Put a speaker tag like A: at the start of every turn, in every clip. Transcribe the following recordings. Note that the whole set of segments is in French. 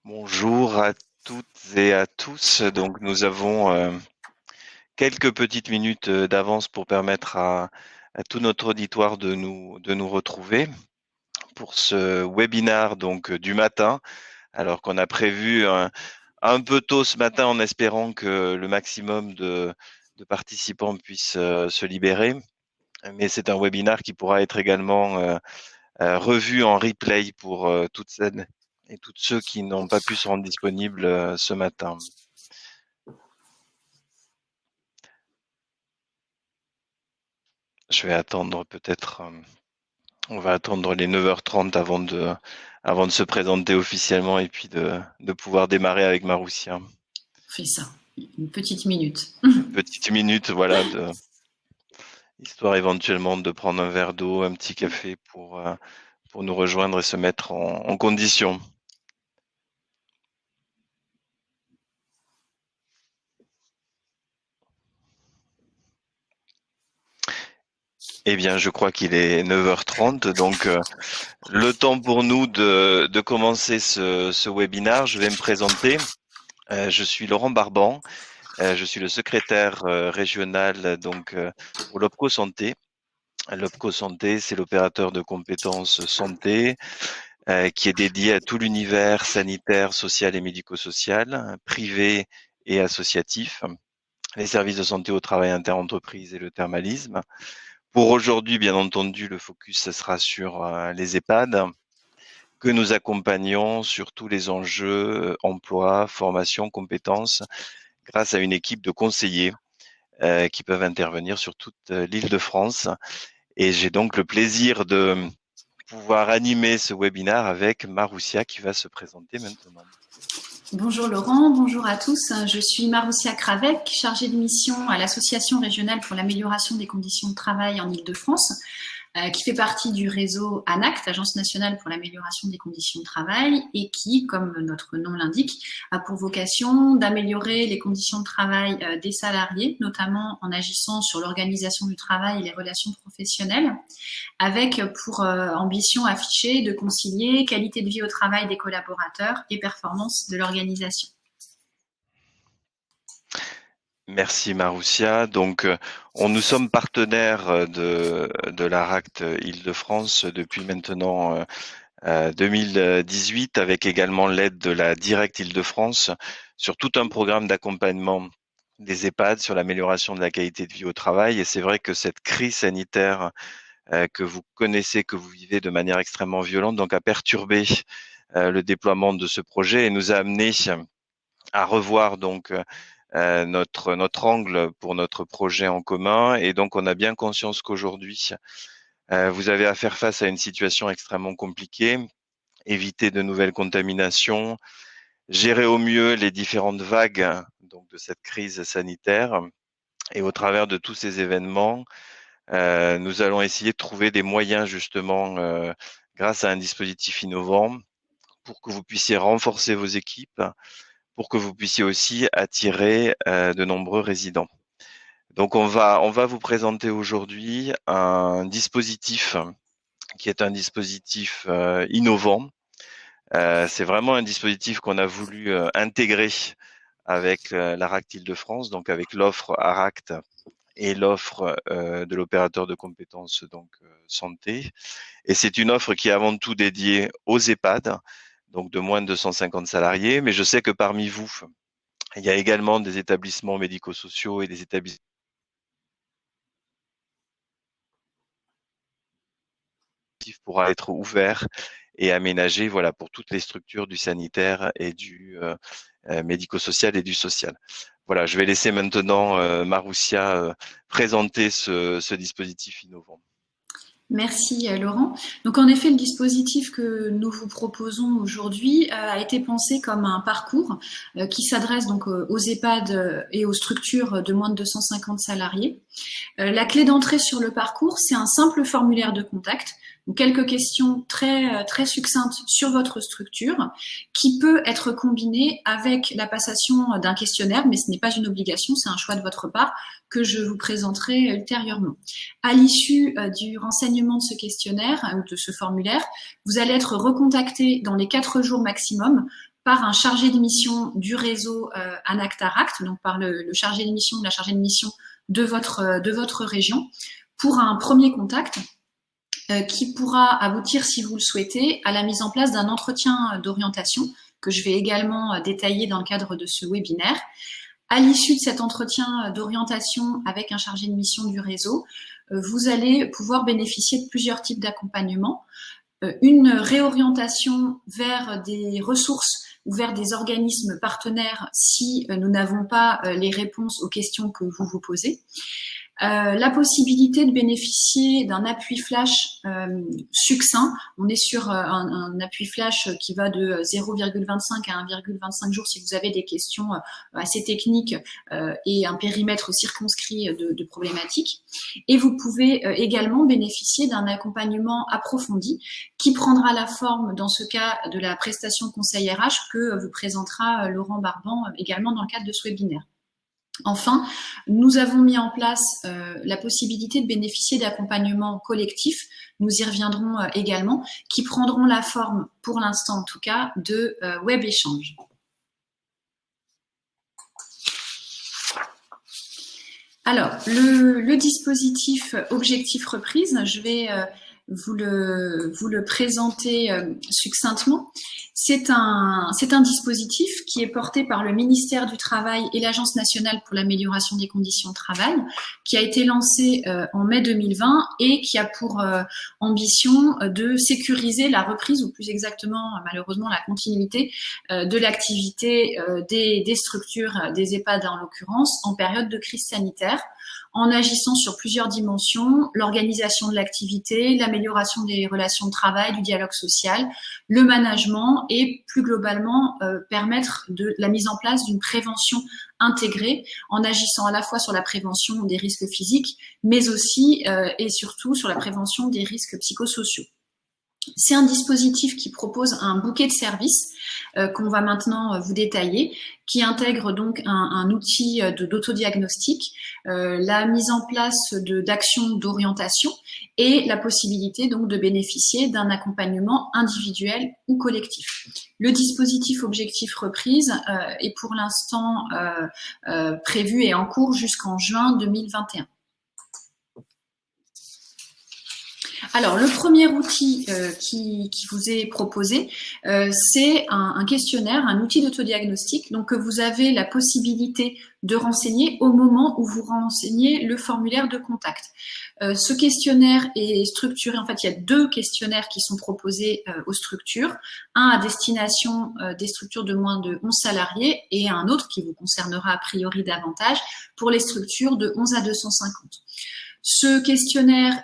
A: Bonjour à toutes et à tous. Donc nous avons quelques petites minutes d'avance pour permettre à tout notre auditoire de nous retrouver pour ce webinaire donc du matin, alors qu'on a prévu un peu tôt ce matin en espérant que le maximum de participants puissent se libérer. Mais c'est un webinaire qui pourra être également revu en replay pour toutes celles et tous ceux qui n'ont pas pu se rendre disponibles ce matin. Je vais attendre peut-être, on va attendre les 9h30 avant de se présenter officiellement et puis de pouvoir démarrer avec Maroussia.
B: On fait ça, une petite minute.
A: Une petite minute, voilà, histoire éventuellement de prendre un verre d'eau, un petit café pour nous rejoindre et se mettre en condition. Eh bien, je crois qu'il est 9h30, donc le temps pour nous de commencer ce webinaire. Je vais me présenter. Je suis Laurent Barban. Je suis le secrétaire régional donc pour l'OPCO Santé. L'OPCO Santé, c'est l'opérateur de compétences santé qui est dédié à tout l'univers sanitaire, social et médico-social, privé et associatif, les services de santé au travail interentreprise et le thermalisme. Pour aujourd'hui, bien entendu, le focus ce sera sur les EHPAD que nous accompagnons sur tous les enjeux emploi, formation, compétences, grâce à une équipe de conseillers qui peuvent intervenir sur toute l'Île-de-France. Et j'ai donc le plaisir de pouvoir animer ce webinaire avec Maroussia qui va se présenter maintenant.
B: Bonjour Laurent, bonjour à tous. Je suis Maroussia Kravec, chargée de mission à l'Association régionale pour l'amélioration des conditions de travail en Île-de-France, qui fait partie du réseau ANACT, Agence nationale pour l'amélioration des conditions de travail, et qui, comme notre nom l'indique, a pour vocation d'améliorer les conditions de travail des salariés, notamment en agissant sur l'organisation du travail et les relations professionnelles, avec pour ambition affichée de concilier qualité de vie au travail des collaborateurs et performance de l'organisation.
A: Merci Maroussia. Donc, nous sommes partenaires de l'ARACT Île-de-France depuis maintenant 2018, avec également l'aide de la Direct Île-de-France sur tout un programme d'accompagnement des EHPAD sur l'amélioration de la qualité de vie au travail. Et c'est vrai que cette crise sanitaire que vous connaissez, que vous vivez de manière extrêmement violente, donc a perturbé le déploiement de ce projet et nous a amené à revoir donc notre angle pour notre projet en commun. Et donc, on a bien conscience qu'aujourd'hui, vous avez à faire face à une situation extrêmement compliquée, éviter de nouvelles contaminations, gérer au mieux les différentes vagues donc de cette crise sanitaire. Et au travers de tous ces événements, nous allons essayer de trouver des moyens justement, grâce à un dispositif innovant, pour que vous puissiez renforcer vos équipes, pour que vous puissiez aussi attirer de nombreux résidents. Donc on va vous présenter aujourd'hui un dispositif qui est un dispositif innovant. C'est vraiment un dispositif qu'on a voulu intégrer avec l'ARACT Île-de-France, donc avec l'offre ARACT et l'offre de l'opérateur de compétences donc santé. Et c'est une offre qui est avant tout dédiée aux EHPAD, donc de moins de 250 salariés. Mais je sais que parmi vous, il y a également des établissements médico-sociaux et des établissements qui pourra être ouvert et aménagé, voilà, pour toutes les structures du sanitaire et du médico-social et du social. Voilà, je vais laisser maintenant Maroussia présenter ce dispositif innovant.
B: Merci Laurent. Donc en effet, le dispositif que nous vous proposons aujourd'hui a été pensé comme un parcours qui s'adresse donc aux EHPAD et aux structures de moins de 250 salariés. La clé d'entrée sur le parcours, c'est un simple formulaire de contact, donc quelques questions très succinctes sur votre structure, qui peut être combiné avec la passation d'un questionnaire, mais ce n'est pas une obligation, c'est un choix de votre part que je vous présenterai ultérieurement. À l'issue du renseignement de ce questionnaire ou de ce formulaire, vous allez être recontacté dans les 4 jours maximum par un chargé de mission du réseau ANACT-ARACT, donc par le chargé de mission ou la chargée de mission de votre région, pour un premier contact qui pourra aboutir, si vous le souhaitez, à la mise en place d'un entretien d'orientation que je vais également détailler dans le cadre de ce webinaire. À l'issue de cet entretien d'orientation avec un chargé de mission du réseau, vous allez pouvoir bénéficier de plusieurs types d'accompagnement. Une réorientation vers des ressources ou vers des organismes partenaires si nous n'avons pas les réponses aux questions que vous vous posez. La possibilité de bénéficier d'un appui flash succinct. On est sur un appui flash qui va de 0,25 à 1,25 jours si vous avez des questions assez techniques et un périmètre circonscrit de problématiques. Et vous pouvez également bénéficier d'un accompagnement approfondi qui prendra la forme, dans ce cas, de la prestation conseil RH que vous présentera Laurent Barban également dans le cadre de ce webinaire. Enfin, nous avons mis en place la possibilité de bénéficier d'accompagnements collectifs, nous y reviendrons également, qui prendront la forme, pour l'instant en tout cas, de web échanges. Alors, le dispositif Objectif Reprise, je vais vous le présenter succinctement. C'est un dispositif qui est porté par le ministère du Travail et l'Agence nationale pour l'amélioration des conditions de travail, qui a été lancé en mai 2020 et qui a pour ambition de sécuriser la reprise, ou plus exactement, malheureusement, la continuité de l'activité des structures, des EHPAD en l'occurrence, en période de crise sanitaire, en agissant sur plusieurs dimensions: l'organisation de l'activité, l'amélioration des relations de travail, du dialogue social, le management et plus globalement permettre la mise en place d'une prévention intégrée en agissant à la fois sur la prévention des risques physiques mais aussi et surtout sur la prévention des risques psychosociaux. C'est un dispositif qui propose un bouquet de services qu'on va maintenant vous détailler, qui intègre donc un outil d'autodiagnostic, la mise en place d'actions d'orientation et la possibilité donc de bénéficier d'un accompagnement individuel ou collectif. Le dispositif Objectif Reprise est pour l'instant prévu et en cours jusqu'en juin 2021. Alors, le premier outil qui vous est proposé, c'est un questionnaire, un outil d'autodiagnostic, donc que vous avez la possibilité de renseigner au moment où vous renseignez le formulaire de contact. Ce questionnaire est structuré, en fait, il y a 2 questionnaires qui sont proposés aux structures, un à destination des structures de moins de 11 salariés et un autre qui vous concernera a priori davantage pour les structures de 11 à 250. Ce questionnaire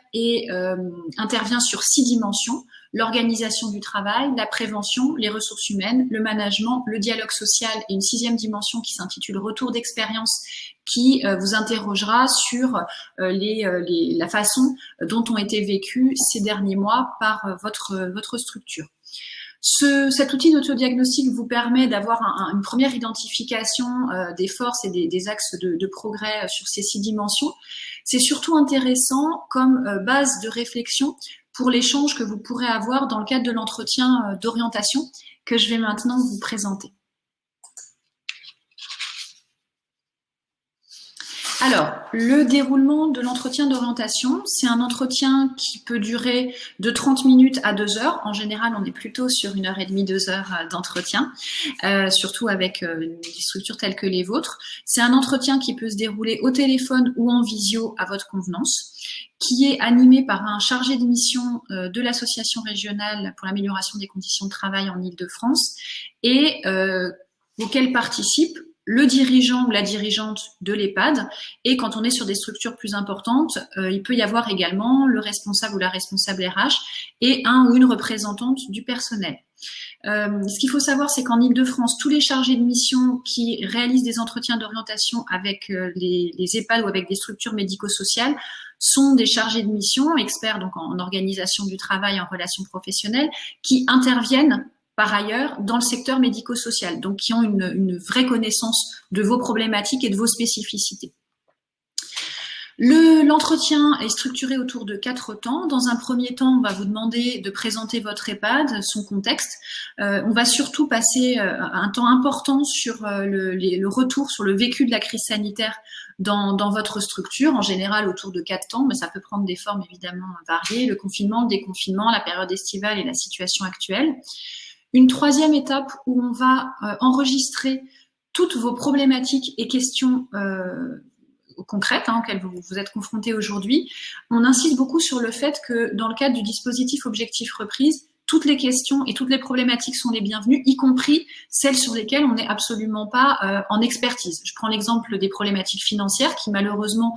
B: intervient sur 6 dimensions: l'organisation du travail, la prévention, les ressources humaines, le management, le dialogue social et une 6e dimension qui s'intitule Retour d'expérience, qui vous interrogera sur la façon dont ont été vécus ces derniers mois par votre structure. Cet outil d'autodiagnostic vous permet d'avoir une première identification des forces et des axes de progrès sur ces 6 dimensions. C'est surtout intéressant comme base de réflexion pour l'échange que vous pourrez avoir dans le cadre de l'entretien d'orientation que je vais maintenant vous présenter. Alors, le déroulement de l'entretien d'orientation, c'est un entretien qui peut durer de 30 minutes à 2 heures. En général, on est plutôt sur 1h30, 2 heures d'entretien, surtout avec des structures telles que les vôtres. C'est un entretien qui peut se dérouler au téléphone ou en visio à votre convenance, qui est animé par un chargé de mission de l'association régionale pour l'amélioration des conditions de travail en Île-de-France et auquel participe le dirigeant ou la dirigeante de l'EHPAD, et quand on est sur des structures plus importantes, il peut y avoir également le responsable ou la responsable RH et un ou une représentante du personnel. Ce qu'il faut savoir, c'est qu'en Île-de-France, tous les chargés de mission qui réalisent des entretiens d'orientation avec les EHPAD ou avec des structures médico-sociales sont des chargés de mission, experts donc en organisation du travail, en relations professionnelles, qui interviennent par ailleurs dans le secteur médico-social, donc qui ont une vraie connaissance de vos problématiques et de vos spécificités. L'entretien est structuré autour de 4 temps. Dans un premier temps, on va vous demander de présenter votre EHPAD, son contexte. On va surtout passer un temps important sur le retour sur le vécu de la crise sanitaire dans votre structure, en général autour de 4 temps, mais ça peut prendre des formes évidemment variées, le confinement, le déconfinement, la période estivale et la situation actuelle. Une troisième étape où on va enregistrer toutes vos problématiques et questions concrètes auxquelles vous êtes confrontés aujourd'hui. On insiste beaucoup sur le fait que dans le cadre du dispositif Objectif Reprise, toutes les questions et toutes les problématiques sont les bienvenues, y compris celles sur lesquelles on n'est absolument pas en expertise. Je prends l'exemple des problématiques financières qui malheureusement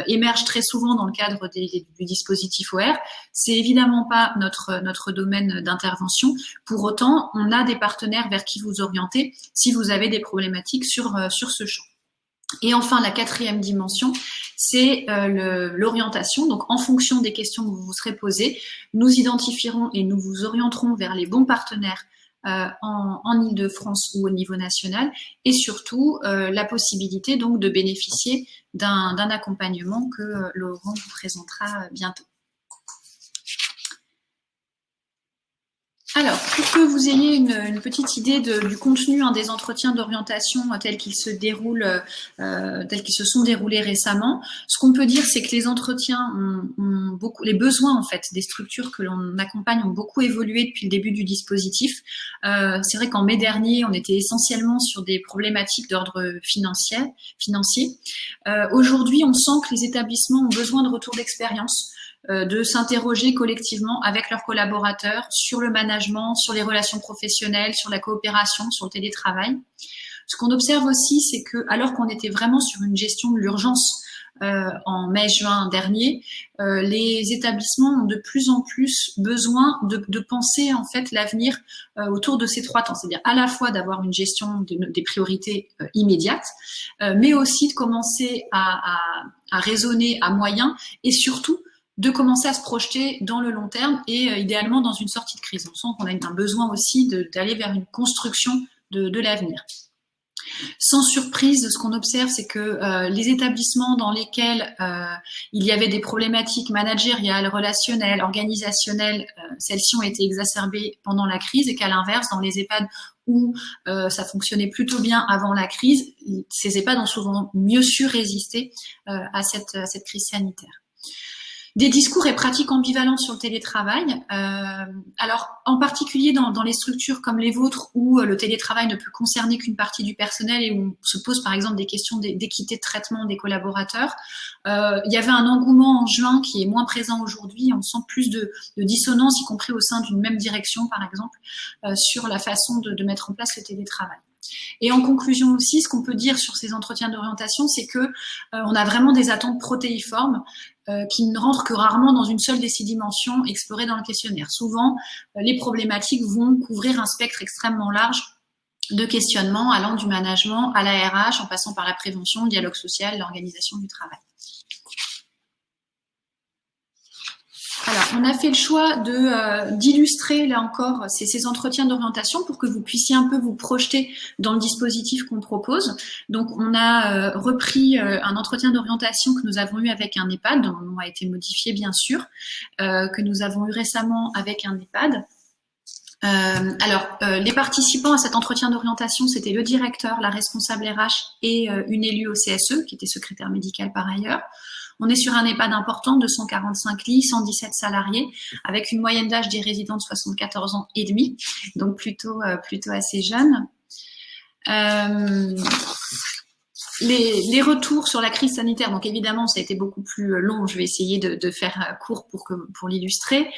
B: émergent très souvent dans le cadre du dispositif OR. C'est évidemment pas notre domaine d'intervention. Pour autant, on a des partenaires vers qui vous orienter si vous avez des problématiques sur ce champ. Et enfin, la quatrième dimension, c'est l'orientation. Donc, en fonction des questions que vous vous serez posées, nous identifierons et nous vous orienterons vers les bons partenaires en Île-de-France ou au niveau national, et surtout la possibilité donc de bénéficier d'un accompagnement que Laurent vous présentera bientôt. Alors, pour que vous ayez une petite idée du contenu des entretiens d'orientation tels qu'ils se sont déroulés récemment, ce qu'on peut dire, c'est que les entretiens les besoins en fait des structures que l'on accompagne ont beaucoup évolué depuis le début du dispositif. C'est vrai qu'en mai dernier, on était essentiellement sur des problématiques d'ordre financier. Aujourd'hui, on sent que les établissements ont besoin de retour d'expérience, de s'interroger collectivement avec leurs collaborateurs sur le management, sur les relations professionnelles, sur la coopération, sur le télétravail. Ce qu'on observe aussi, c'est que alors qu'on était vraiment sur une gestion de l'urgence en mai-juin dernier, les établissements ont de plus en plus besoin de penser en fait l'avenir autour de ces 3 temps, c'est-à-dire à la fois d'avoir une gestion des priorités immédiates, mais aussi de commencer à raisonner à moyen et surtout de commencer à se projeter dans le long terme et idéalement dans une sortie de crise. On sent qu'on a un besoin aussi d'aller vers une construction de l'avenir. Sans surprise, ce qu'on observe, c'est que les établissements dans lesquels il y avait des problématiques managériales, relationnelles, organisationnelles, celles-ci ont été exacerbées pendant la crise, et qu'à l'inverse, dans les EHPAD où ça fonctionnait plutôt bien avant la crise, ces EHPAD ont souvent mieux su résister à cette crise sanitaire. Des discours et pratiques ambivalents sur le télétravail. Alors, en particulier dans les structures comme les vôtres où le télétravail ne peut concerner qu'une partie du personnel et où on se pose par exemple des questions d'équité de traitement des collaborateurs. Il y avait un engouement en juin qui est moins présent aujourd'hui. On sent plus de dissonance, y compris au sein d'une même direction, par exemple, sur la façon de mettre en place le télétravail. Et en conclusion aussi, ce qu'on peut dire sur ces entretiens d'orientation, c'est que on a vraiment des attentes protéiformes qui ne rentrent que rarement dans une seule des 6 dimensions explorées dans le questionnaire. Souvent, les problématiques vont couvrir un spectre extrêmement large de questionnements allant du management à la RH, en passant par la prévention, le dialogue social, l'organisation du travail. Alors, on a fait le choix d'illustrer, là encore, ces entretiens d'orientation pour que vous puissiez un peu vous projeter dans le dispositif qu'on propose. Donc, on a repris un entretien d'orientation que nous avons eu avec un EHPAD, dont le nom a été modifié, bien sûr, que nous avons eu récemment avec un EHPAD. Les participants à cet entretien d'orientation, c'était le directeur, la responsable RH et une élue au CSE, qui était secrétaire médicale par ailleurs. On est sur un EHPAD important de 145 lits, 117 salariés, avec une moyenne d'âge des résidents de 74 ans et demi, donc plutôt assez jeune. Les retours sur la crise sanitaire, donc évidemment ça a été beaucoup plus long, je vais essayer de faire court pour l'illustrer.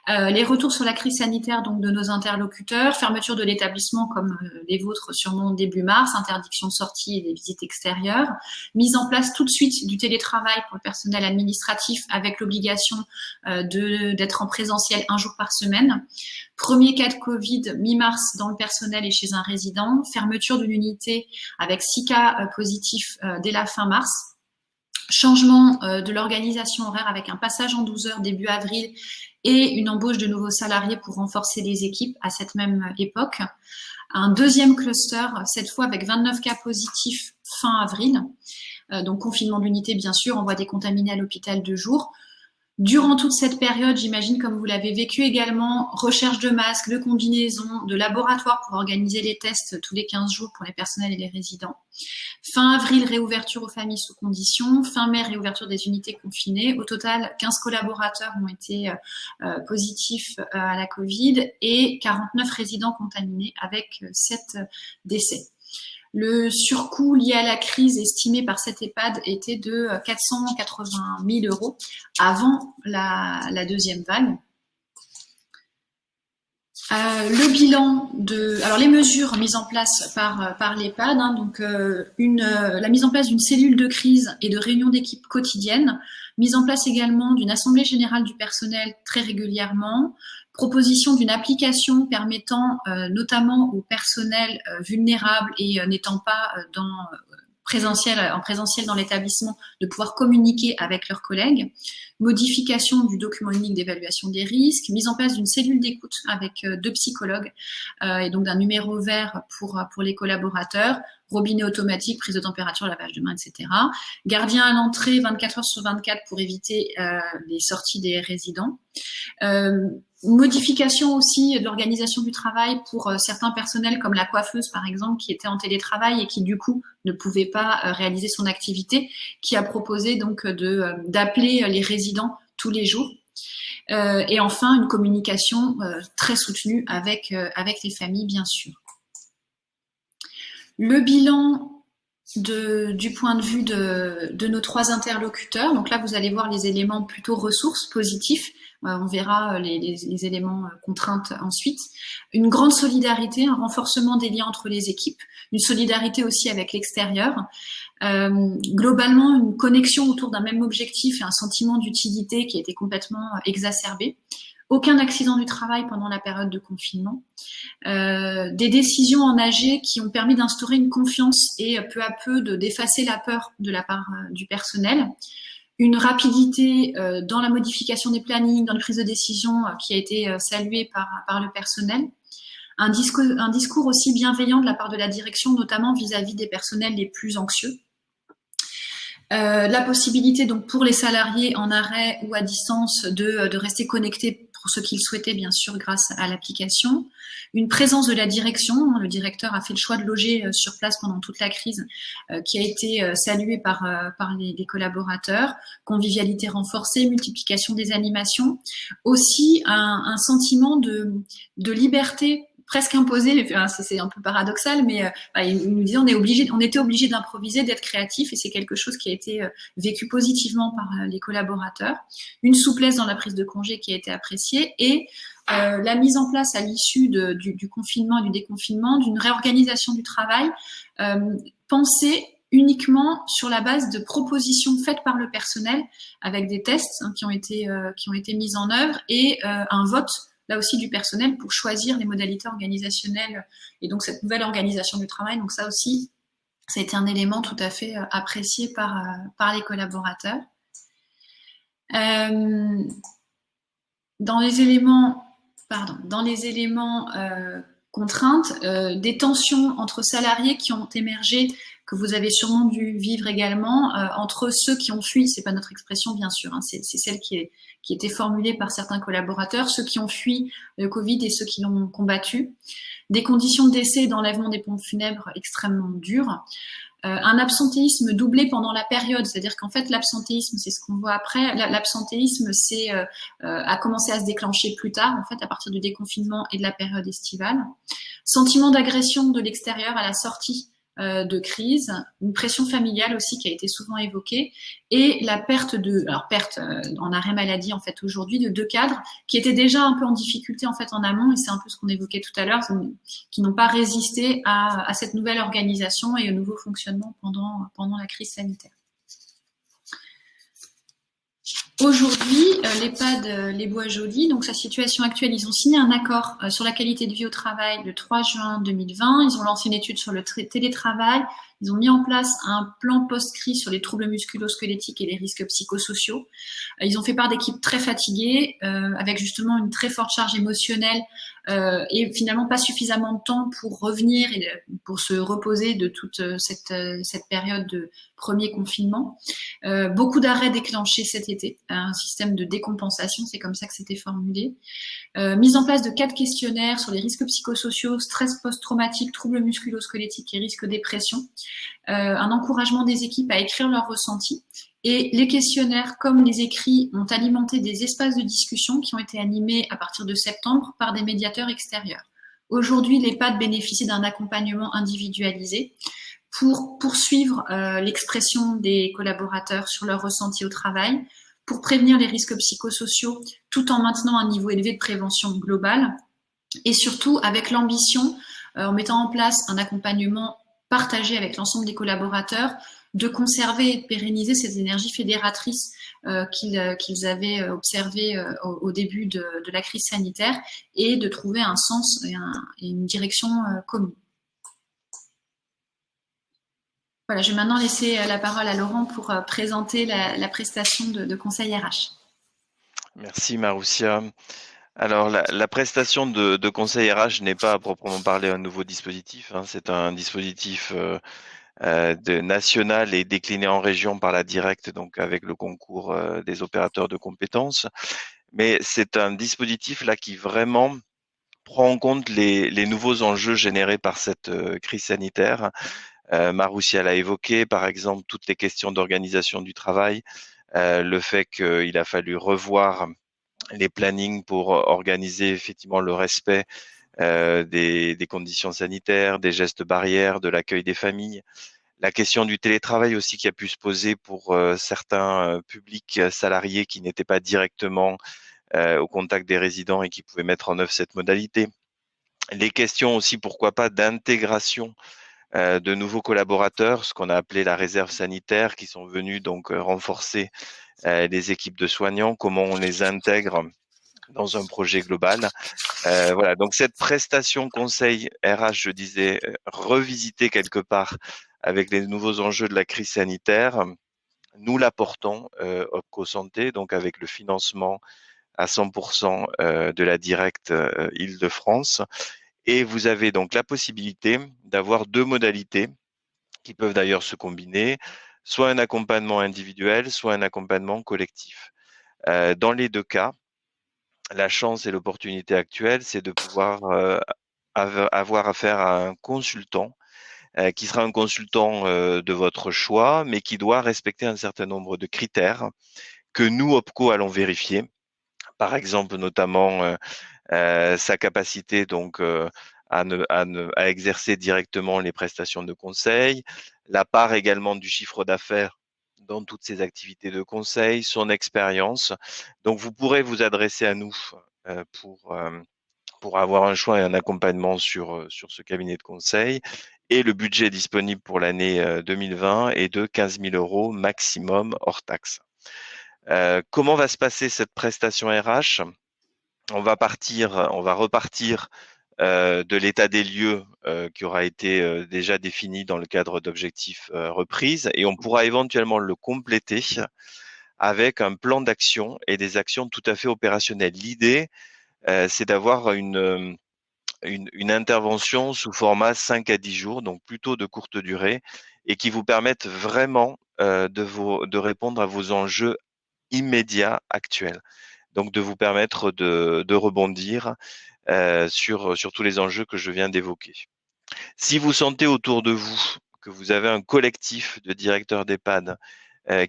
B: Les retours sur la crise sanitaire donc de nos interlocuteurs, fermeture de l'établissement comme les vôtres sûrement début mars, interdiction de sortie et des visites extérieures, mise en place tout de suite du télétravail pour le personnel administratif avec l'obligation d'être en présentiel 1 jour par semaine. Premier cas de Covid mi-mars dans le personnel et chez un résident, fermeture d'une unité avec 6 cas positifs dès la fin mars, changement de l'organisation horaire avec un passage en 12 heures début avril et une embauche de nouveaux salariés pour renforcer les équipes à cette même époque. Un deuxième cluster, cette fois avec 29 cas positifs fin avril. donc confinement de l'unité bien sûr, envoi des contaminés à l'hôpital 2 jours. Durant toute cette période, j'imagine comme vous l'avez vécu également, recherche de masques, de combinaisons, de laboratoires pour organiser les tests tous les 15 jours pour les personnels et les résidents. Fin avril, réouverture aux familles sous conditions. Fin mai, réouverture des unités confinées. Au total, 15 collaborateurs ont été positifs à la Covid et 49 résidents contaminés avec 7 décès. Le surcoût lié à la crise estimé par cette EHPAD était de 480 000 € avant la deuxième vague. Le bilan alors les mesures mises en place par l'EHPAD, donc la mise en place d'une cellule de crise et de réunions d'équipe quotidiennes, mise en place également d'une assemblée générale du personnel très régulièrement, proposition d'une application permettant notamment au personnel vulnérable et n'étant pas en présentiel dans l'établissement de pouvoir communiquer avec leurs collègues, modification du document unique d'évaluation des risques, mise en place d'une cellule d'écoute avec 2 psychologues et donc d'un numéro vert pour les collaborateurs, robinet automatique, prise de température, lavage de mains, etc. Gardien à l'entrée 24 heures sur 24 pour éviter les sorties des résidents. Modification aussi de l'organisation du travail pour certains personnels comme la coiffeuse par exemple qui était en télétravail et qui du coup ne pouvait pas réaliser son activité, qui a proposé donc d'appeler les résidents tous les jours. Et enfin une communication très soutenue avec les familles bien sûr. Le bilan du point de vue de nos 3 interlocuteurs, donc là vous allez voir les éléments plutôt ressources positifs. On verra les éléments contraintes ensuite. Une grande solidarité, un renforcement des liens entre les équipes, une solidarité aussi avec l'extérieur. Globalement, une connexion autour d'un même objectif et un sentiment d'utilité qui a été complètement exacerbé. Aucun accident du travail pendant la période de confinement. Des décisions en AG qui ont permis d'instaurer une confiance et peu à peu d'effacer la peur de la part du personnel. Une rapidité dans la modification des plannings, dans les prises de décision qui a été saluée par le personnel. Un discours aussi bienveillant de la part de la direction, notamment vis-à-vis des personnels les plus anxieux. La possibilité donc pour les salariés en arrêt ou à distance de rester connectés pour ceux qui le souhaitaient bien sûr grâce à l'application. Une présence de la direction, le directeur a fait le choix de loger sur place pendant toute la crise qui a été saluée par les collaborateurs. Convivialité renforcée, multiplication des animations. Aussi un sentiment de liberté presque imposé, c'est un peu paradoxal, mais il nous disait on était obligé d'improviser, d'être créatif, et c'est quelque chose qui a été vécu positivement par les collaborateurs. Une souplesse dans la prise de congé qui a été appréciée, et la mise en place à l'issue du confinement et du déconfinement d'une réorganisation du travail pensée uniquement sur la base de propositions faites par le personnel avec des tests qui ont été mis en œuvre et un vote là aussi du personnel pour choisir les modalités organisationnelles et donc cette nouvelle organisation du travail. Donc ça aussi, ça a été un élément tout à fait apprécié par les collaborateurs. Dans les éléments contraintes, des tensions entre salariés qui ont émergé, que vous avez sûrement dû vivre également, entre ceux qui ont fui, c'est pas notre expression bien sûr, c'est celle qui était formulée par certains collaborateurs, ceux qui ont fui le Covid et ceux qui l'ont combattu, des conditions de décès et d'enlèvement des pompes funèbres extrêmement dures, un absentéisme doublé pendant la période, c'est-à-dire qu'en fait l'absentéisme, c'est ce qu'on voit après, l'absentéisme a commencé à se déclencher plus tard, en fait à partir du déconfinement et de la période estivale, sentiment d'agression de l'extérieur à la sortie de crise, une pression familiale aussi qui a été souvent évoquée, et la perte en arrêt maladie en fait aujourd'hui de 2 cadres qui étaient déjà un peu en difficulté en fait en amont, et c'est un peu ce qu'on évoquait tout à l'heure, qui n'ont pas résisté à cette nouvelle organisation et au nouveau fonctionnement pendant la crise sanitaire. Aujourd'hui, l'EHPAD Les Bois-Joly, donc sa situation actuelle, ils ont signé un accord sur la qualité de vie au travail le 3 juin 2020. Ils ont lancé une étude sur le télétravail. Ils ont mis en place un plan post-crise sur les troubles musculo-squelettiques et les risques psychosociaux. Ils ont fait part d'équipes très fatiguées, avec justement une très forte charge émotionnelle et finalement pas suffisamment de temps pour revenir et pour se reposer de toute cette période de premier confinement. Beaucoup d'arrêts déclenchés cet été, un système de décompensation, c'est comme ça que c'était formulé. Mise en place de 4 questionnaires sur les risques psychosociaux, stress post-traumatique, troubles musculo-squelettiques et risques dépression. Un encouragement des équipes à écrire leurs ressentis. Et les questionnaires, comme les écrits, ont alimenté des espaces de discussion qui ont été animés à partir de septembre par des médiateurs extérieurs. Aujourd'hui, l'EHPAD bénéficie d'un accompagnement individualisé pour poursuivre l'expression des collaborateurs sur leurs ressentis au travail, pour prévenir les risques psychosociaux tout en maintenant un niveau élevé de prévention globale et surtout avec l'ambition, en mettant en place un accompagnement partagé avec l'ensemble des collaborateurs, de conserver et de pérenniser ces énergies fédératrices qu'ils avaient observées au début de la crise sanitaire et de trouver un sens et une direction commune. Voilà, je vais maintenant laisser la parole à Laurent pour présenter la prestation de conseil RH.
A: Merci Maroussia. Alors, la prestation de conseil RH n'est pas à proprement parler un nouveau dispositif, hein. C'est un dispositif national et décliné en région par la directe, donc avec le concours des opérateurs de compétences. Mais c'est un dispositif là qui vraiment prend en compte les nouveaux enjeux générés par cette crise sanitaire. Maroussia l'a évoqué, par exemple, toutes les questions d'organisation du travail, le fait qu'il a fallu revoir les plannings pour organiser effectivement le respect des conditions sanitaires, des gestes barrières, de l'accueil des familles. La question du télétravail aussi qui a pu se poser pour certains publics salariés qui n'étaient pas directement au contact des résidents et qui pouvaient mettre en œuvre cette modalité. Les questions aussi, pourquoi pas, d'intégration de nouveaux collaborateurs, ce qu'on a appelé la réserve sanitaire, qui sont venus donc renforcer les équipes de soignants, comment on les intègre dans un projet global. Voilà, donc cette prestation conseil RH, je disais, revisiter quelque part avec les nouveaux enjeux de la crise sanitaire, nous l'apportons Opco Santé, donc avec le financement à 100% de la directe Île-de-France. Et vous avez donc la possibilité d'avoir deux modalités qui peuvent d'ailleurs se combiner, soit un accompagnement individuel, soit un accompagnement collectif. Dans les deux cas, la chance et l'opportunité actuelle, c'est de pouvoir avoir affaire à un consultant qui sera un consultant de votre choix, mais qui doit respecter un certain nombre de critères que nous, OPCO, allons vérifier. Par exemple, notamment sa capacité donc à exercer directement les prestations de conseil, la part également du chiffre d'affaires dans toutes ces activités de conseil, son expérience. Donc, vous pourrez vous adresser à nous euh, pour, euh, pour avoir un choix et un accompagnement sur ce cabinet de conseil. Et le budget disponible pour l'année 2020 est de 15 000 euros maximum hors taxe. Comment va se passer cette prestation RH? On va repartir de l'état des lieux qui aura été déjà défini dans le cadre d'objectifs reprise et on pourra éventuellement le compléter avec un plan d'action et des actions tout à fait opérationnelles. L'idée, c'est d'avoir une intervention sous format 5 à 10 jours, donc plutôt de courte durée, et qui vous permettent vraiment de répondre à vos enjeux immédiats actuels. Donc de vous permettre de rebondir sur tous les enjeux que je viens d'évoquer. Si vous sentez autour de vous que vous avez un collectif de directeurs d'EHPAD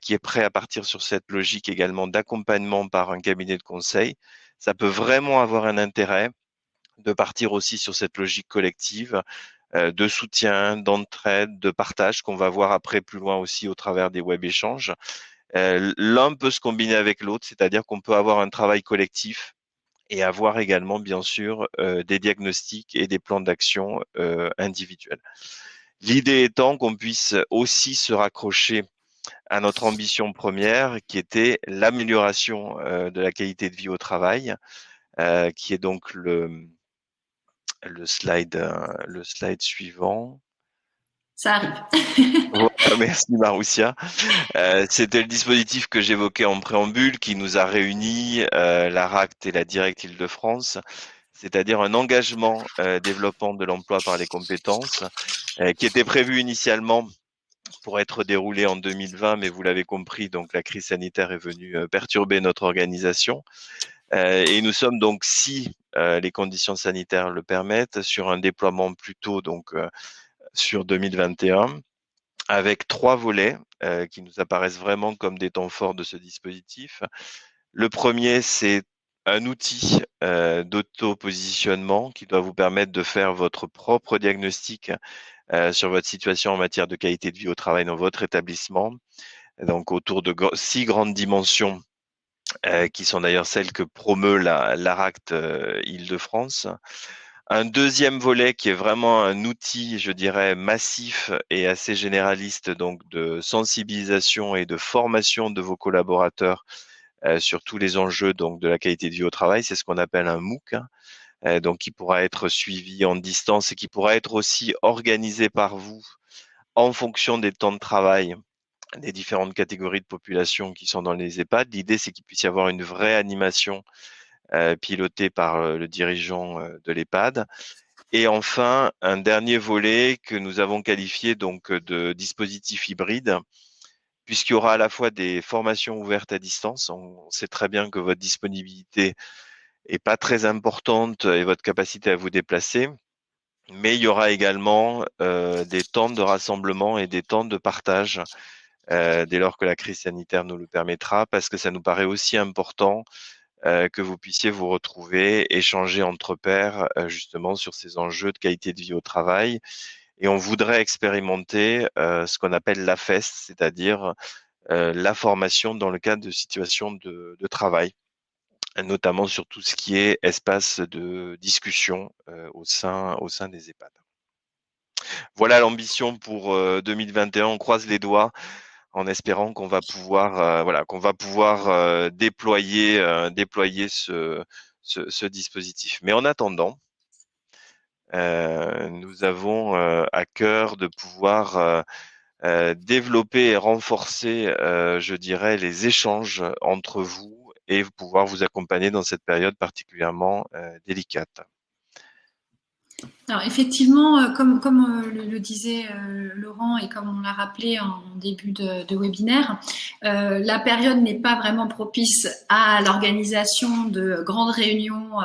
A: qui est prêt à partir sur cette logique également d'accompagnement par un cabinet de conseil, ça peut vraiment avoir un intérêt de partir aussi sur cette logique collective de soutien, d'entraide, de partage qu'on va voir après plus loin aussi au travers des web échanges. L'un peut se combiner avec l'autre, c'est-à-dire qu'on peut avoir un travail collectif et avoir également, bien sûr, des diagnostics et des plans d'action individuels. L'idée étant qu'on puisse aussi se raccrocher à notre ambition première, qui était l'amélioration de la qualité de vie au travail, qui est donc le slide suivant.
B: Ça arrive.
A: Voilà, merci Maroussia. C'était le dispositif que j'évoquais en préambule qui nous a réunis, l'ARACT et la Direct Île-de-France, c'est-à-dire un engagement développement de l'emploi par les compétences qui était prévu initialement pour être déroulé en 2020, mais vous l'avez compris, donc la crise sanitaire est venue perturber notre organisation. Et nous sommes donc, si les conditions sanitaires le permettent, sur un déploiement plutôt donc sur 2021, avec 3 volets qui nous apparaissent vraiment comme des temps forts de ce dispositif. Le premier, c'est un outil d'auto-positionnement qui doit vous permettre de faire votre propre diagnostic sur votre situation en matière de qualité de vie au travail dans votre établissement. Donc autour de 6 grandes dimensions qui sont d'ailleurs celles que promeut l'ARACT Île-de-France. Un deuxième volet qui est vraiment un outil, je dirais, massif et assez généraliste, donc de sensibilisation et de formation de vos collaborateurs sur tous les enjeux donc de la qualité de vie au travail. C'est ce qu'on appelle un MOOC, donc qui pourra être suivi en distance et qui pourra être aussi organisé par vous en fonction des temps de travail des différentes catégories de population qui sont dans les EHPAD. L'idée, c'est qu'il puisse y avoir une vraie animation pilotée par le dirigeant de l'EHPAD. Et enfin, un dernier volet que nous avons qualifié donc de dispositif hybride, puisqu'il y aura à la fois des formations ouvertes à distance. On sait très bien que votre disponibilité est pas très importante et votre capacité à vous déplacer, mais il y aura également des temps de rassemblement et des temps de partage dès lors que la crise sanitaire nous le permettra, parce que ça nous paraît aussi important que vous puissiez vous retrouver, échanger entre pairs justement sur ces enjeux de qualité de vie au travail. Et on voudrait expérimenter ce qu'on appelle l'AFES, c'est-à-dire la formation dans le cadre de situations de travail, notamment sur tout ce qui est espace de discussion au sein des EHPAD. Voilà l'ambition pour 2021. On croise les doigts en espérant qu'on va pouvoir déployer ce dispositif. Mais en attendant, nous avons à cœur de pouvoir développer et renforcer, je dirais, les échanges entre vous et pouvoir vous accompagner dans cette période particulièrement délicate.
B: Alors effectivement, comme le disait Laurent et comme on l'a rappelé en début de webinaire, la période n'est pas vraiment propice à l'organisation de grandes réunions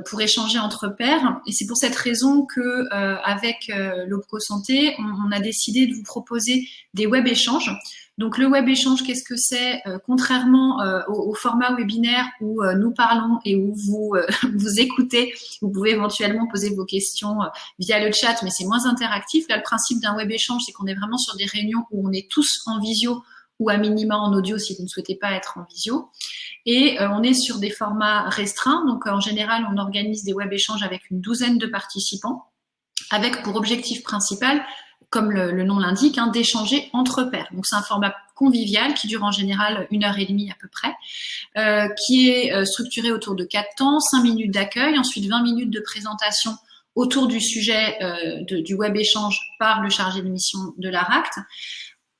B: pour échanger entre pairs. Et c'est pour cette raison que, avec l'OPCO Santé, on a décidé de vous proposer des web échanges. Donc le web échange, qu'est-ce que c'est? Contrairement au format webinaire où nous parlons et où vous vous écoutez, vous pouvez éventuellement poser vos questions via le chat, mais c'est moins interactif. Là, le principe d'un web échange, c'est qu'on est vraiment sur des réunions où on est tous en visio ou à minima en audio si vous ne souhaitez pas être en visio. Et on est sur des formats restreints. Donc en général, on organise des web échanges avec une douzaine de participants, avec pour objectif principal, comme le nom l'indique, hein, d'échanger entre pairs. Donc c'est un format convivial qui dure en général 1h30 à peu près, qui est structuré autour de 4 temps, 5 minutes d'accueil, ensuite 20 minutes de présentation autour du sujet du web échange par le chargé de mission de l'ARACT.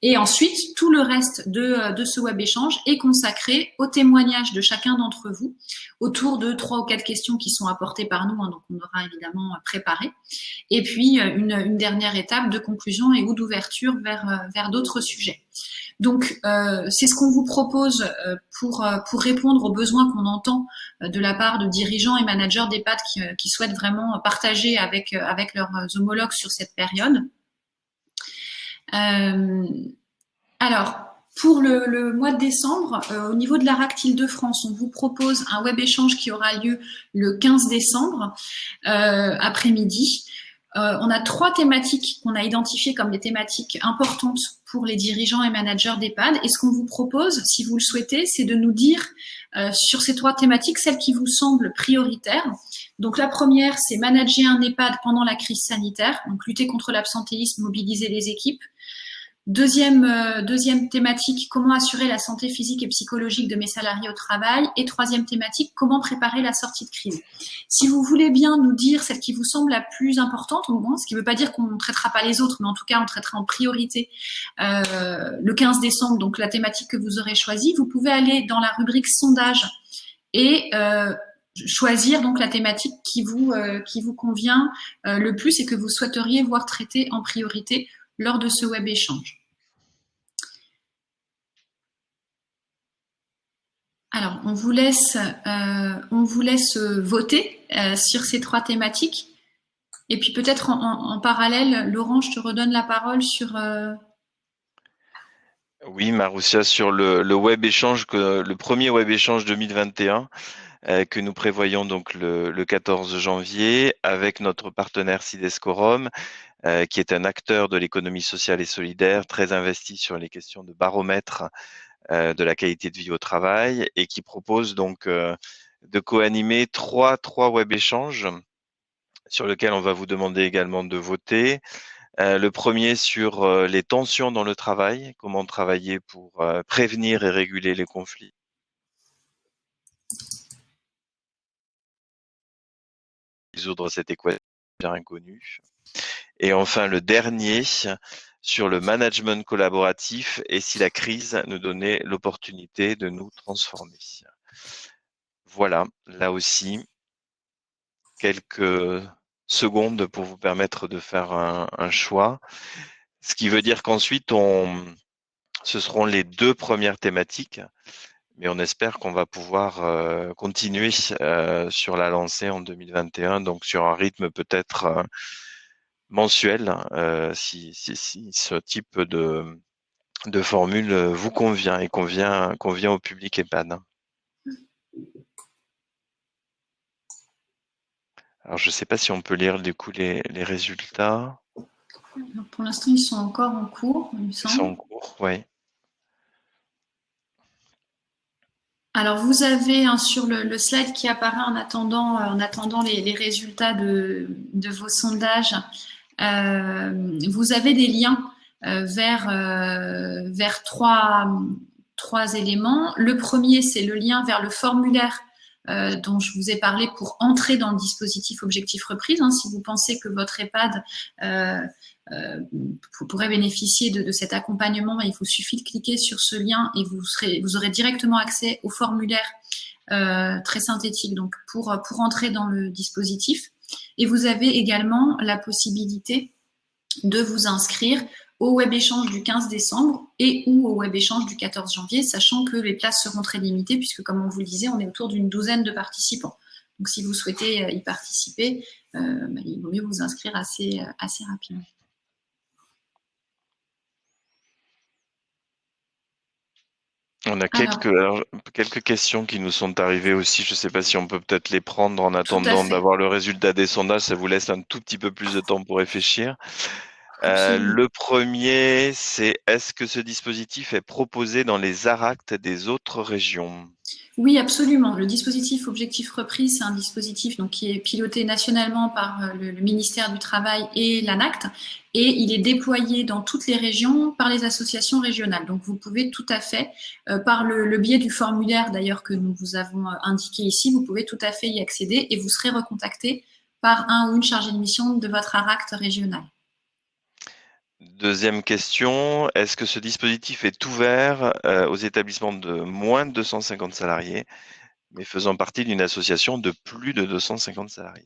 B: Et ensuite, tout le reste de ce web échange est consacré au témoignage de chacun d'entre vous autour de 3 ou 4 questions qui sont apportées par nous, hein, donc on aura évidemment préparé. Et puis, une dernière étape de conclusion et ou d'ouverture vers d'autres sujets. Donc, c'est ce qu'on vous propose pour répondre aux besoins qu'on entend de la part de dirigeants et managers d'EHPAD qui souhaitent vraiment partager avec leurs homologues sur cette période. Alors, pour le mois de décembre, au niveau de l'ARACT Île-de-France, on vous propose un web échange qui aura lieu le 15 décembre après-midi. On a 3 thématiques qu'on a identifiées comme des thématiques importantes pour les dirigeants et managers d'EHPAD. Et ce qu'on vous propose, si vous le souhaitez, c'est de nous dire sur ces 3 thématiques, celles qui vous semblent prioritaires. Donc la première, c'est manager un EHPAD pendant la crise sanitaire, donc lutter contre l'absentéisme, mobiliser les équipes. Deuxième thématique, comment assurer la santé physique et psychologique de mes salariés au travail. Et troisième thématique, comment préparer la sortie de crise. Si vous voulez bien nous dire celle qui vous semble la plus importante, au moins, ce qui ne veut pas dire qu'on ne traitera pas les autres, mais en tout cas, on traitera en priorité le 15 décembre, donc la thématique que vous aurez choisie, vous pouvez aller dans la rubrique sondage et choisir donc la thématique qui vous convient le plus et que vous souhaiteriez voir traiter en priorité lors de ce web échange. Alors, on vous laisse voter sur ces 3 thématiques. Et puis peut-être en parallèle, Laurent, je te redonne la parole sur…
A: Oui, Maroussia, sur le web échange, le premier web échange 2021 que nous prévoyons donc le 14 janvier avec notre partenaire Sidescorum, qui est un acteur de l'économie sociale et solidaire, très investi sur les questions de baromètre de la qualité de vie au travail et qui propose donc de co-animer trois web échanges sur lesquels on va vous demander également de voter. Le premier sur les tensions dans le travail, comment travailler pour prévenir et réguler les conflits. Résoudre cette équation bien inconnue. Et enfin, le dernier sur le management collaboratif et si la crise nous donnait l'opportunité de nous transformer. Voilà, là aussi, quelques secondes pour vous permettre de faire un choix. Ce qui veut dire qu'ensuite, ce seront les 2 premières thématiques, mais on espère qu'on va pouvoir continuer sur la lancée en 2021, donc sur un rythme peut-être mensuel, si ce type de formule vous convient et convient au public EHPAD. Alors, je ne sais pas si on peut lire du coup les résultats.
B: Alors, pour l'instant, ils sont encore en cours, il me semble.
A: Ils sont en cours, oui.
B: Alors, vous avez sur le slide qui apparaît en attendant les résultats de vos sondages, vous avez des liens vers trois éléments. Le premier, c'est le lien vers le formulaire dont je vous ai parlé pour entrer dans le dispositif Objectif Reprise. Si vous pensez que votre EHPAD pourrait bénéficier de cet accompagnement, il vous suffit de cliquer sur ce lien et vous aurez directement accès au formulaire très synthétique donc pour entrer dans le dispositif. Et vous avez également la possibilité de vous inscrire au web échange du 15 décembre et ou au web échange du 14 janvier, sachant que les places seront très limitées puisque, comme on vous le disait, on est autour d'une douzaine de participants. Donc, si vous souhaitez y participer, il vaut mieux vous inscrire assez rapidement.
A: On a quelques questions qui nous sont arrivées aussi. Je ne sais pas si on peut peut-être les prendre en attendant d'avoir le résultat des sondages. Ça vous laisse un tout petit peu plus de temps pour réfléchir. Le premier, c'est est-ce que ce dispositif est proposé dans les ARACT des autres régions?
B: Oui, absolument. Le dispositif Objectif Reprise, c'est un dispositif qui est piloté nationalement par le ministère du Travail et l'ANACT, et il est déployé dans toutes les régions par les associations régionales. Donc, vous pouvez tout à fait, par le biais du formulaire d'ailleurs que nous vous avons indiqué ici, vous pouvez tout à fait y accéder et vous serez recontacté par un ou une chargée de mission de votre ARACT régional.
A: Deuxième question, est-ce que ce dispositif est ouvert aux établissements de moins de 250 salariés, mais faisant partie d'une association de plus de 250 salariés?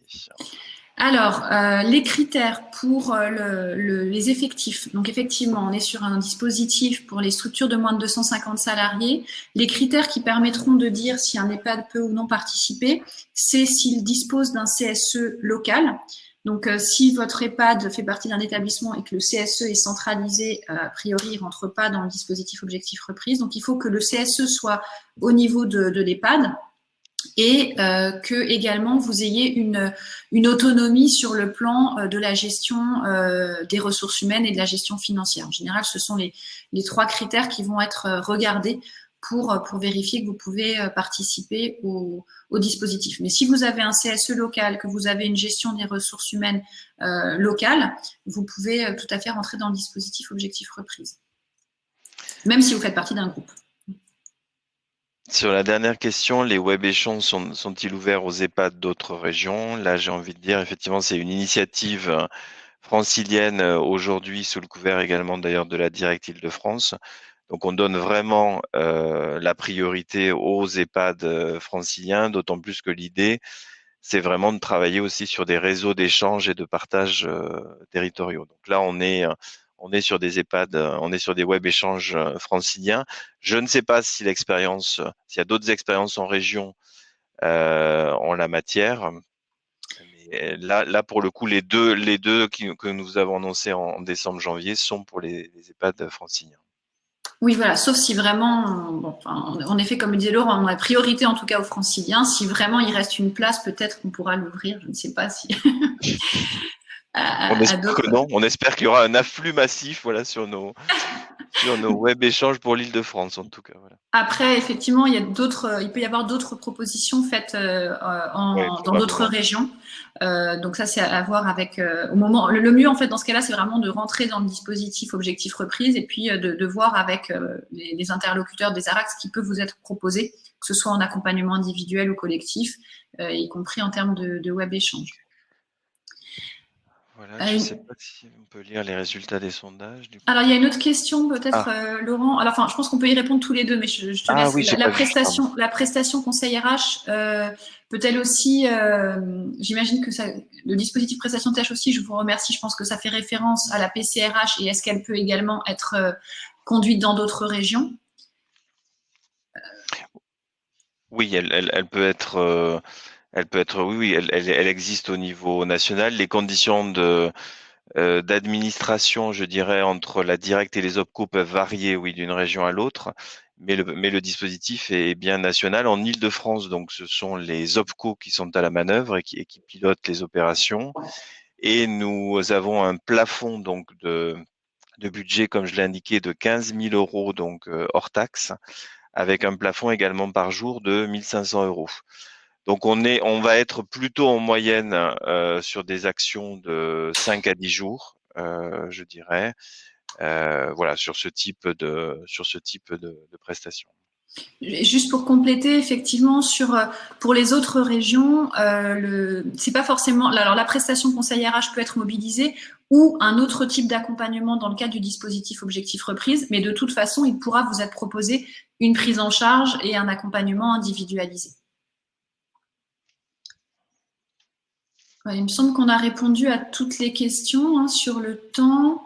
B: Alors, les critères pour les effectifs. Donc, effectivement, on est sur un dispositif pour les structures de moins de 250 salariés. Les critères qui permettront de dire si un EHPAD peut ou non participer, c'est s'il dispose d'un CSE local. Donc, si votre EHPAD fait partie d'un établissement et que le CSE est centralisé, a priori, il ne rentre pas dans le dispositif Objectif Reprise. Donc, il faut que le CSE soit au niveau de l'EHPAD et que également vous ayez une autonomie sur le plan de la gestion des ressources humaines et de la gestion financière. En général, ce sont les 3 critères qui vont être regardés pour vérifier que vous pouvez participer au dispositif. Mais si vous avez un CSE local, que vous avez une gestion des ressources humaines locale, vous pouvez tout à fait rentrer dans le dispositif Objectif Reprise. même si vous faites partie d'un groupe.
A: Sur la dernière question, les web échanges sont-ils ouverts aux EHPAD d'autres régions? Là, j'ai envie de dire, effectivement, c'est une initiative francilienne aujourd'hui, sous le couvert également d'ailleurs de la Direct Île-de-France. Donc, on donne vraiment la priorité aux EHPAD franciliens, d'autant plus que l'idée, c'est vraiment de travailler aussi sur des réseaux d'échange et de partage territoriaux. Donc là, on est sur des EHPAD, on est sur des web échanges franciliens. Je ne sais pas si s'il y a d'autres expériences en région en la matière. Mais là, pour le coup, les deux que nous avons annoncés en décembre, janvier sont pour les EHPAD franciliens.
B: Oui, voilà, sauf si vraiment, bon, enfin, en effet, comme le disait Laurent, on a priorité en tout cas aux franciliens. Si vraiment il reste une place, peut-être qu'on pourra l'ouvrir, je ne sais pas si
A: On
B: à
A: espère que
B: d'autres.
A: non. On espère qu'il y aura un afflux massif, voilà, sur nos web échanges pour l'Île-de-France, en tout cas. Voilà.
B: Après, effectivement, il peut y avoir d'autres propositions faites
A: Oui,
B: dans d'autres
A: probablement.
B: régions. Donc ça, c'est à voir avec au moment. Le mieux, en fait, dans ce cas-là, c'est vraiment de rentrer dans le dispositif objectif reprise et puis de voir avec les interlocuteurs des ARAC ce qui peut vous être proposé, que ce soit en accompagnement individuel ou collectif, y compris en termes de web échange.
A: Voilà, je ne sais pas si on peut lire les résultats des sondages, du
B: Alors,
A: coup.
B: il y a une autre question, peut-être,
A: Ah,
B: Laurent. Alors, enfin, je pense qu'on peut y répondre tous les deux, mais je te
A: ah
B: laisse.
A: oui, j'ai pas vu, pardon.
B: La prestation conseil RH peut-elle aussi, j'imagine que ça, le dispositif prestation tâche aussi, je vous remercie, je pense que ça fait référence à la PCRH et est-ce qu'elle peut également être conduite dans d'autres régions?
A: Oui, elle peut être, oui, oui, elle existe au niveau national. Les conditions d'administration, je dirais, entre la directe et les OPCO peuvent varier, oui, d'une région à l'autre, mais le dispositif est bien national. En Île-de-France, donc, ce sont les OPCO qui sont à la manœuvre et qui pilotent les opérations. Et nous avons un plafond donc de budget, comme je l'ai indiqué, de 15 000 euros, donc hors taxe, avec un plafond également par jour de 1 500 euros. Donc on va être plutôt en moyenne sur des actions de 5 à 10 jours, je dirais, voilà, sur ce type de prestations.
B: Juste pour compléter, effectivement, pour les autres régions, c'est pas forcément. Alors, la prestation conseil RH peut être mobilisée ou un autre type d'accompagnement dans le cadre du dispositif objectif reprise, mais de toute façon, il pourra vous être proposé une prise en charge et un accompagnement individualisé. Il me semble qu'on a répondu à toutes les questions sur le temps.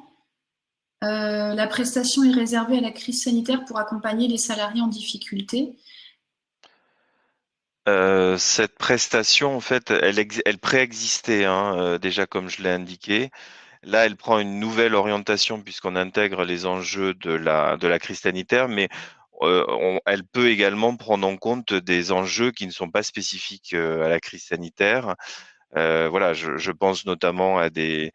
B: La prestation est réservée à la crise sanitaire pour accompagner les salariés en difficulté.
A: Cette prestation, en fait, elle préexistait, hein, déjà comme je l'ai indiqué. Là, elle prend une nouvelle orientation puisqu'on intègre les enjeux de la crise sanitaire, mais elle peut également prendre en compte des enjeux qui ne sont pas spécifiques à la crise sanitaire. Voilà, je pense notamment à des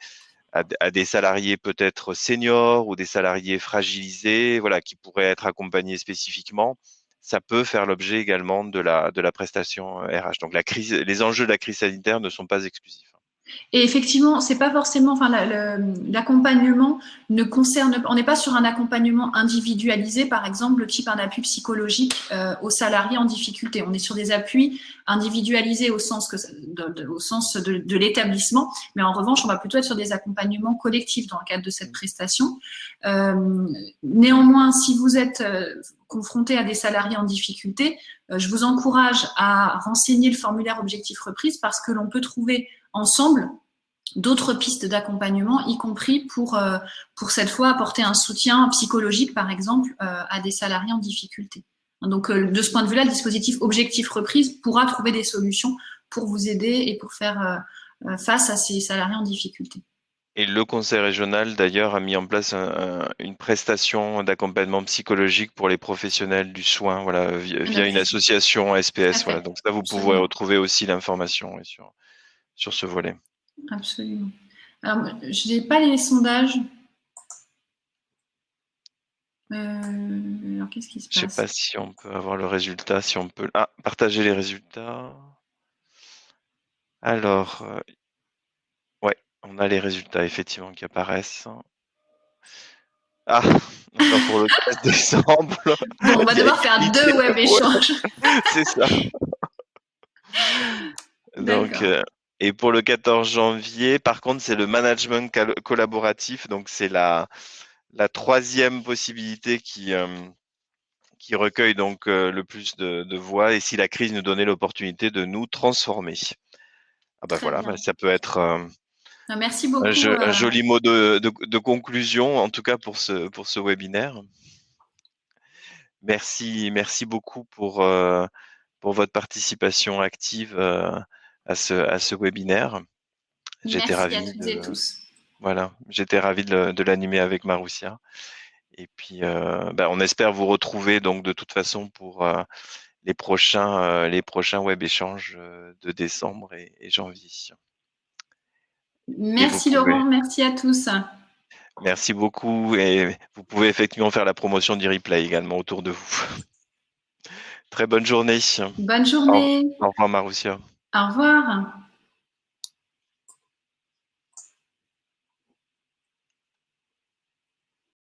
A: salariés peut-être seniors ou des salariés fragilisés, voilà, qui pourraient être accompagnés spécifiquement. Ça peut faire l'objet également de la prestation RH. Donc les enjeux de la crise sanitaire ne sont pas exclusifs.
B: Et effectivement, c'est pas forcément, enfin, l'accompagnement ne concerne, on n'est pas sur un accompagnement individualisé, par exemple, le type un appui psychologique aux salariés en difficulté. On est sur des appuis individualisés au sens au sens de l'établissement, mais en revanche, on va plutôt être sur des accompagnements collectifs dans le cadre de cette prestation. Néanmoins, si vous êtes confronté à des salariés en difficulté, je vous encourage à renseigner le formulaire objectif reprise parce que l'on peut trouver ensemble d'autres pistes d'accompagnement, y compris pour cette fois apporter un soutien psychologique, par exemple, à des salariés en difficulté. Donc, de ce point de vue-là, le dispositif objectif reprise pourra trouver des solutions pour vous aider et pour faire face à ces salariés en difficulté.
A: Et le conseil régional, d'ailleurs, a mis en place une prestation d'accompagnement psychologique pour les professionnels du soin, voilà, via une association
B: Tout à
A: SPS. Voilà.
B: fait,
A: Donc ça, vous pouvez
B: absolument.
A: retrouver aussi l'information sur ce volet.
B: Absolument. Alors, je n'ai pas les sondages. Alors, qu'est-ce qui se
A: Je sais pas
B: passe?
A: si on peut avoir le résultat, si on peut... Ah, partager les résultats. Alors, ouais, on a les résultats effectivement qui apparaissent. Ah, enfin pour le 13 décembre,
B: Bon, on va
A: il y a
B: devoir faire
A: égalité.
B: 2 web échanges.
A: C'est ça. Donc,
B: D'accord.
A: et pour le 14 janvier, par contre, c'est le management collaboratif. Donc, c'est la troisième possibilité qui recueille donc le plus de voix. Et si la crise nous donnait l'opportunité de nous transformer. Ah bah
B: Très
A: voilà, bah
B: bien.
A: ça peut être
B: Merci beaucoup.
A: un joli mot de conclusion, en tout cas pour ce webinaire. Merci beaucoup pour votre participation active à ce webinaire. J'étais
B: Merci à
A: ravi
B: toutes et tous.
A: j'étais ravi de l'animer avec Marussia. Et puis, on espère vous retrouver donc de toute façon pour les prochains web échanges de décembre et janvier. Et vous
B: Merci
A: pouvez,
B: Laurent, merci à tous.
A: merci beaucoup, et vous pouvez effectivement faire la promotion du replay également autour de vous. Très bonne journée.
B: Bonne
A: Au,
B: journée.
A: au revoir Marussia.
B: Au revoir.